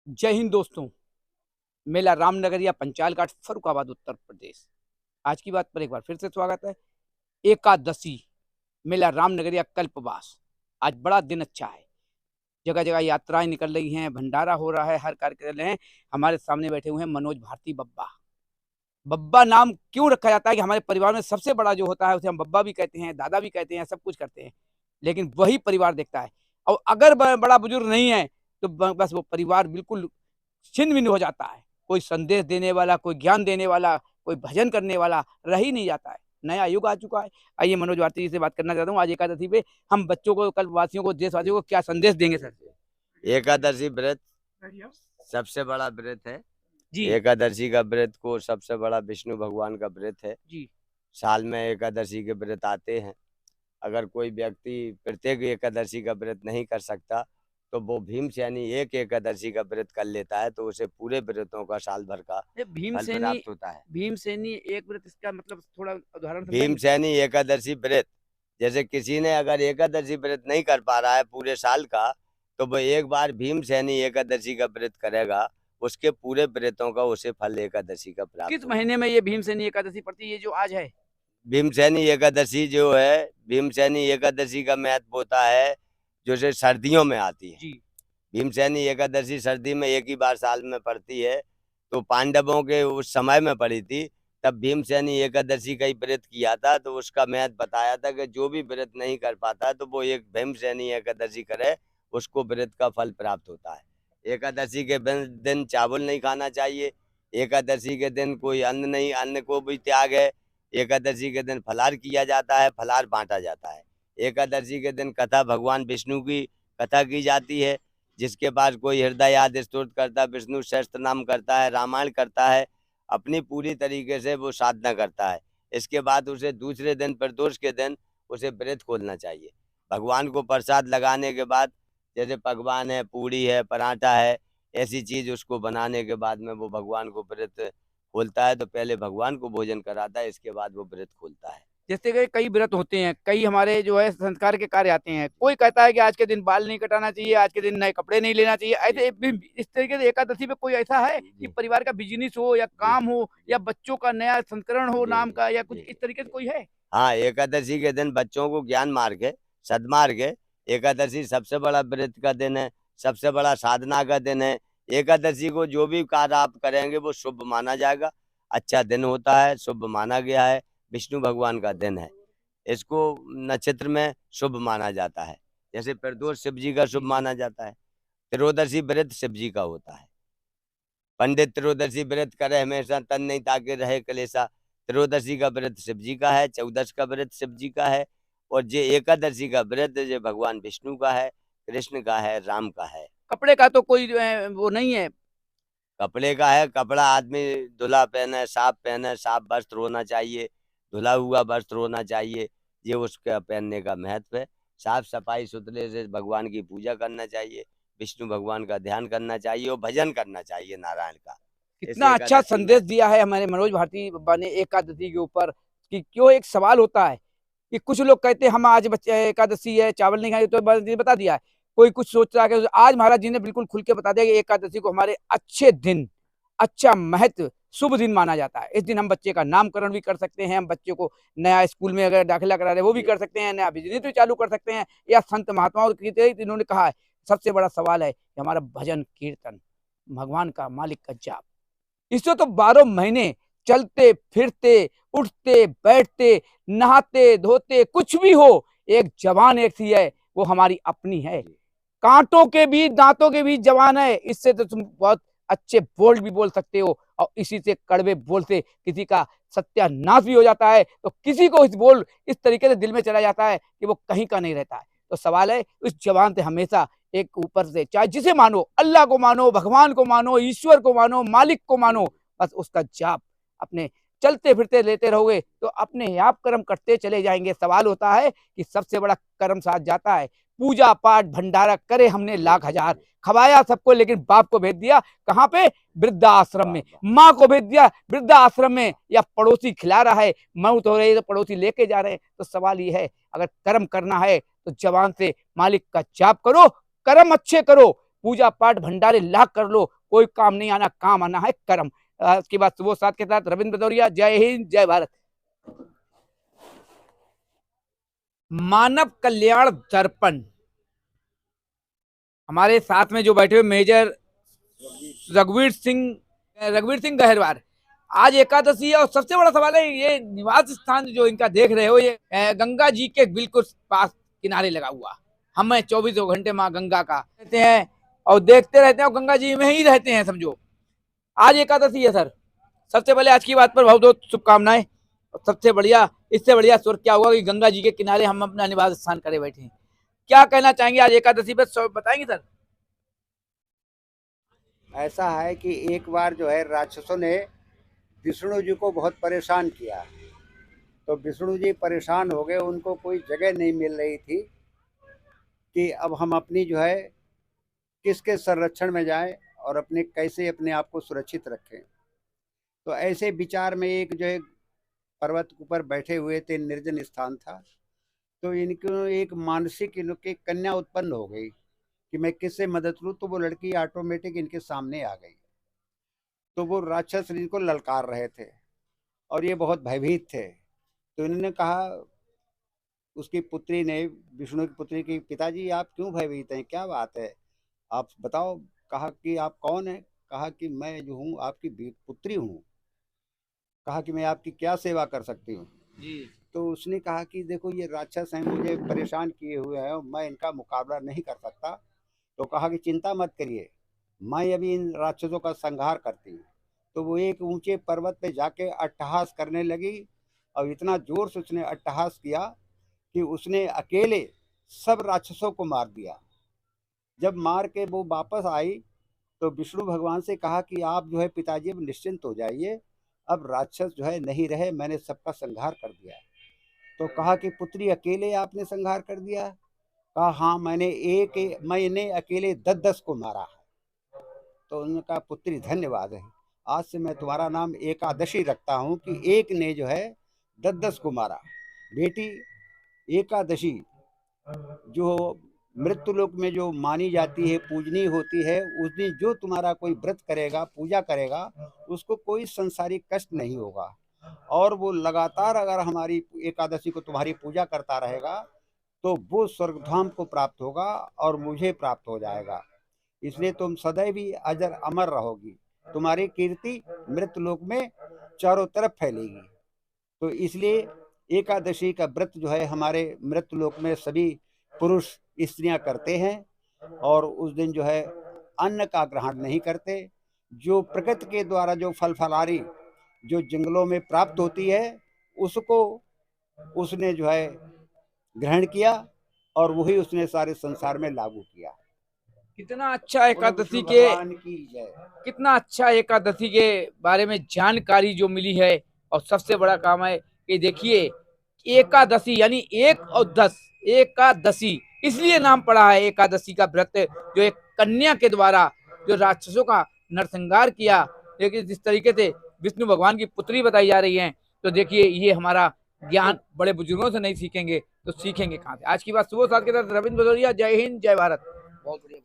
जय हिंद दोस्तों। मेला रामनगरिया पंचाल घाट फर्रुखाबाद उत्तर प्रदेश। आज की बात पर एक बार फिर से स्वागत है। एकादशी मेला रामनगरिया कल्पवास। आज बड़ा दिन अच्छा है। जगह जगह यात्राएं निकल रही हैं, भंडारा हो रहा है, हर कार्य कर रहे हैं। हमारे सामने बैठे हुए हैं मनोज भारती बब्बा। बब्बा नाम क्यों रखा जाता है कि हमारे परिवार में सबसे बड़ा जो होता है उसे हम बब्बा भी कहते हैं, दादा भी कहते हैं, सब कुछ करते हैं, लेकिन वही परिवार देखता है। और अगर बड़ा बुजुर्ग नहीं है तो बस वो परिवार बिल्कुल छिन्न भिन्न हो जाता है। कोई संदेश देने वाला, कोई ज्ञान देने वाला, कोई भजन करने वाला रह ही नहीं जाता है। नया युग आ चुका है। आइए मनोज भारती जी से बात करना चाहता हूँ। आज एकादशी पे हम बच्चों को, कल वासियों को, देशवासियों को क्या संदेश देंगे सर? एकादशी व्रत सबसे बड़ा व्रत है। जी एकादशी का व्रत को सबसे बड़ा विष्णु भगवान का व्रत है। जी साल में एकादशी के व्रत आते हैं। अगर कोई व्यक्ति प्रत्येक एकादशी का व्रत नहीं कर सकता तो वो भीमसेनी एक एकादशी का व्रत कर लेता है, तो उसे पूरे व्रतों का साल भर का फल भीमसेनी। प्राप्त होता है। भीमसेनी एक व्रत, इसका मतलब थोड़ा उदाहरण समझाएंगे? भीमसेनी एकादशी व्रत, जैसे किसी ने अगर एकादशी व्रत नहीं कर पा रहा है पूरे साल का, तो वो एक बार भीमसेनी एकादशी का व्रत करेगा, उसके पूरे व्रतों का उसे फल एकादशी का प्राप्त किस होगा। महीने में ये भीमसेनी एकादशी पड़ती है, ये जो आज है? भीमसेनी एकादशी जो है, भीमसेनी एकादशी का महत्व होता है जो से सर्दियों में आती है। जी भीमसेनी एकादशी सर्दी में एक ही बार साल में पड़ती है। तो पांडवों के उस समय में पड़ी थी, तब भीमसेनी एकादशी का ही व्रत किया था। तो उसका महत्व बताया था कि जो भी व्रत नहीं कर पाता तो वो एक भीमसेनी एकादशी करे, उसको व्रत का फल प्राप्त होता है। एकादशी के दिन चावल नहीं खाना चाहिए। एकादशी के दिन कोई अन्न नहीं, अन्न को भी त्याग है। एकादशी के दिन फलाहार किया जाता है, फलाहार बांटा जाता है। एकादशी के दिन कथा भगवान विष्णु की कथा की जाती है। जिसके पास कोई हृदय आदि स्तोत्र करता है, विष्णु सहस्त्र नाम करता है, रामायण करता है, अपनी पूरी तरीके से वो साधना करता है। इसके बाद उसे दूसरे दिन प्रदोष के दिन उसे व्रत खोलना चाहिए। भगवान को प्रसाद लगाने के बाद, जैसे पकवान है, पूड़ी है, पराठा है, ऐसी चीज उसको बनाने के बाद में वो भगवान को व्रत खोलता है। तो पहले भगवान को भोजन कराता है, इसके बाद वो व्रत खोलता है। जैसे कि कई व्रत होते हैं, कई हमारे जो है संस्कार के कार्य आते हैं। कोई कहता है कि आज के दिन बाल नहीं कटाना चाहिए, आज के दिन नए कपड़े नहीं लेना चाहिए। ऐसे इस तरीके से एकादशी पे कोई ऐसा है कि जी परिवार का बिजनेस हो या जी काम हो या बच्चों का नया संस्करण हो जी नाम का, या कुछ जी इस तरीके से कोई है? हाँ, एकादशी के दिन बच्चों को ज्ञान मार्ग है, सद्मार्ग है। एकादशी सबसे बड़ा व्रत का दिन है, सबसे बड़ा साधना का दिन है। एकादशी को जो भी कार्य आप करेंगे वो शुभ माना जाएगा। अच्छा दिन होता है, शुभ माना गया है। विष्णु भगवान का दिन है, इसको नक्षत्र में शुभ माना जाता है। जैसे प्रदोष शिव जी का शुभ जी जी। माना जाता है। त्रोदशी व्रत शिव जी का होता है। पंडित त्रोदशी व्रत करे हमेशा, तन नहीं ताके रहे कलेसा। त्रोदशी का व्रत शिव जी का है, चौदश का व्रत शिव जी का है, और ये एकादशी का व्रत जो भगवान विष्णु का है, कृष्ण का है, राम का है। कपड़े का तो कोई जो है वो नहीं है? कपड़े का है, कपड़ा आदमी धुला पहने, साफ वस्त्र होना चाहिए, धुला हुआ वस्त्र होना चाहिए। ये उसका पहनने का महत्व है। साफ सफाई सुथरे से भगवान की पूजा करना चाहिए, विष्णु भगवान का ध्यान करना चाहिए और भजन करना चाहिए नारायण का। इस कितना अच्छा एकादशी में संदेश दिया है हमारे मनोज भारती बाबा ने एकादशी के ऊपर। कि क्यों एक सवाल होता है कि कुछ लोग कहते हैं हम आज बच्चे एकादशी है चावल नहीं खाएंगे, तो बता दिया है। कोई कुछ सोच रहा है कि आज महाराज जी ने बिल्कुल खुल के बता दिया कि एकादशी को हमारे अच्छे दिन, अच्छा महत्व, शुभ दिन माना जाता है। इस दिन हम बच्चे का नामकरण भी कर सकते हैं, हम बच्चे को नया स्कूल में अगर दाखिला करा रहे हैं वो भी कर सकते हैं, नया बिजनेस भी चालू कर सकते हैं। या संत महात्माओं इन्होंने कहा है सबसे बड़ा सवाल है कि हमारा भजन कीर्तन, भगवान का, मालिक का जाप। इससे तो 12 महीने चलते फिरते, उठते बैठते, नहाते धोते, कुछ भी हो, एक जवान एक सी है, वो हमारी अपनी है। कांटों के बीच, दांतों के बीच जवान है। इससे तो तुम बहुत अच्छे बोल्ड भी बोल सकते हो, और इसी से कड़वे बोल से किसी का सत्यानाश भी हो जाता है। तो किसी को इस बोल इस तरीके से दिल में चला जाता है कि वो कहीं का नहीं रहता है। तो सवाल है उस जवान से हमेशा एक ऊपर से, चाहे जिसे मानो, अल्लाह को मानो, भगवान को मानो, ईश्वर को मानो, मालिक को मानो, बस उसका जाप अपने चलते फिरते लेते रहोगे तो अपने आप कर्म करते चले जाएंगे। सवाल होता है कि सबसे बड़ा कर्म साथ जाता है। पूजा पाठ भंडारा करे हमने लाख हजार, खवाया सबको, लेकिन बाप को भेज दिया कहाँ पे? वृद्धाश्रम में। माँ को भेज दिया वृद्धाश्रम में, या पड़ोसी खिला रहा है, मौत हो रही है तो पड़ोसी लेके जा रहे हैं। तो सवाल ये है, अगर कर्म करना है तो जवान से मालिक का जाप करो, कर्म अच्छे करो, पूजा पाठ भंडारे लाख कर लो, कोई काम नहीं आना, काम आना है कर्म। इसके बाद सुबह 7 के साथ रविंद्र भदौरिया, जय हिंद जय भारत। मानव कल्याण दर्पण, हमारे साथ में जो बैठे हुए मेजर रघुवीर सिंह गहरवार, आज एकादशी है और सबसे बड़ा सवाल है, ये निवास स्थान जो इनका देख रहे हो, ये गंगा जी के बिल्कुल पास किनारे लगा हुआ। हमें 24 घंटे माँ गंगा का रहते हैं और देखते रहते हैं और गंगा जी में ही रहते हैं समझो। आज एकादशी है सर, सबसे पहले आज की बात पर बहुत बहुत शुभकामनाएं। सबसे बढ़िया, इससे बढ़िया स्वर्ग क्या होगा कि गंगा जी के किनारे हम अपना निवास स्थान करे बैठे हैं। क्या कहना चाहेंगे आज एकादशी पर, बताएंगे सर? ऐसा है कि एक बार जो है राक्षसों ने विष्णु जी को बहुत परेशान किया, तो विष्णु जी परेशान हो गए, उनको कोई जगह नहीं मिल रही थी कि अब हम अपनी जो है किसके संरक्षण में जाएं और अपने कैसे अपने आप को सुरक्षित रखें। तो ऐसे विचार में एक जो है पर्वत ऊपर बैठे हुए थे, निर्जन स्थान था, तो इनको एक मानसिक इनकी कन्या उत्पन्न हो गई कि मैं किससे मदद लूँ। तो वो लड़की ऑटोमेटिक इनके सामने आ गई। तो वो राक्षस इनको ललकार रहे थे और ये बहुत भयभीत थे। तो इन्होंने कहा, उसकी पुत्री ने, विष्णु की पुत्री की, पिताजी आप क्यों भयभीत हैं, क्या बात है, आप बताओ। कहा कि आप कौन है? कहा कि मैं जो हूँ आपकी पुत्री हूँ। कहा कि मैं आपकी क्या सेवा कर सकती हूँ जी। तो उसने कहा कि देखो ये राक्षस हैं, मुझे परेशान किए हुए हैं, मैं इनका मुकाबला नहीं कर सकता। तो कहा कि चिंता मत करिए, मैं अभी इन राक्षसों का संहार करती हूँ। तो वो एक ऊंचे पर्वत पे जाके अट्टहास करने लगी और इतना जोर से उसने अट्टहास किया कि उसने अकेले सब राक्षसों को मार दिया। जब मार के वो वापस आई तो विष्णु भगवान से कहा कि आप जो है पिताजी अब निश्चिंत हो जाइए, अब राक्षस जो है नहीं रहे, मैंने सबका संहार कर दिया। तो कहा कि पुत्री अकेले आपने संहार कर दिया? कहा हाँ, मैंने अकेले 10-10 को मारा है। तो उन्होंने कहा पुत्री धन्यवाद है, आज से मैं तुम्हारा नाम एकादशी रखता हूँ कि एक ने जो है 10-10 को मारा। बेटी, एकादशी जो मृत्युलोक में जो मानी जाती है, पूजनीय होती है, उस दिन जो तुम्हारा कोई व्रत करेगा, पूजा करेगा, उसको कोई संसारिक कष्ट नहीं होगा। और वो लगातार अगर हमारी एकादशी को तुम्हारी पूजा करता रहेगा तो वो स्वर्गधाम को प्राप्त होगा और मुझे प्राप्त हो जाएगा। इसलिए तुम सदैव ही अजर अमर रहोगी, तुम्हारी कीर्ति मृत्युलोक में चारों तरफ फैलेगी। तो इसलिए एकादशी का व्रत जो है हमारे मृत्युलोक में सभी पुरुष स्त्रियां करते हैं और उस दिन जो है अन्न का ग्रहण नहीं करते। जो प्रकृति के द्वारा जो फल फलारी जो जंगलों में प्राप्त होती है उसको उसने जो है ग्रहण किया और वही उसने सारे संसार में लागू किया। कितना अच्छा एकादशी विष्णु के, भगवान की जय। कितना अच्छा एकादशी के बारे में जानकारी जो मिली है। और सबसे बड़ा काम है कि देखिए, एकादशी यानी 1 और 10, एकादशी इसलिए नाम पड़ा है एकादशी का व्रत, जो एक कन्या के द्वारा जो राक्षसों का नरसंहार किया। लेकिन जिस तरीके से विष्णु भगवान की पुत्री बताई जा रही है, तो देखिए ये हमारा ज्ञान बड़े बुजुर्गों से नहीं सीखेंगे तो सीखेंगे कहाँ से। आज की बात सुबह 7 के साथ रविंद्र भदौरिया, जय हिंद जय भारत। बहुत बढ़िया।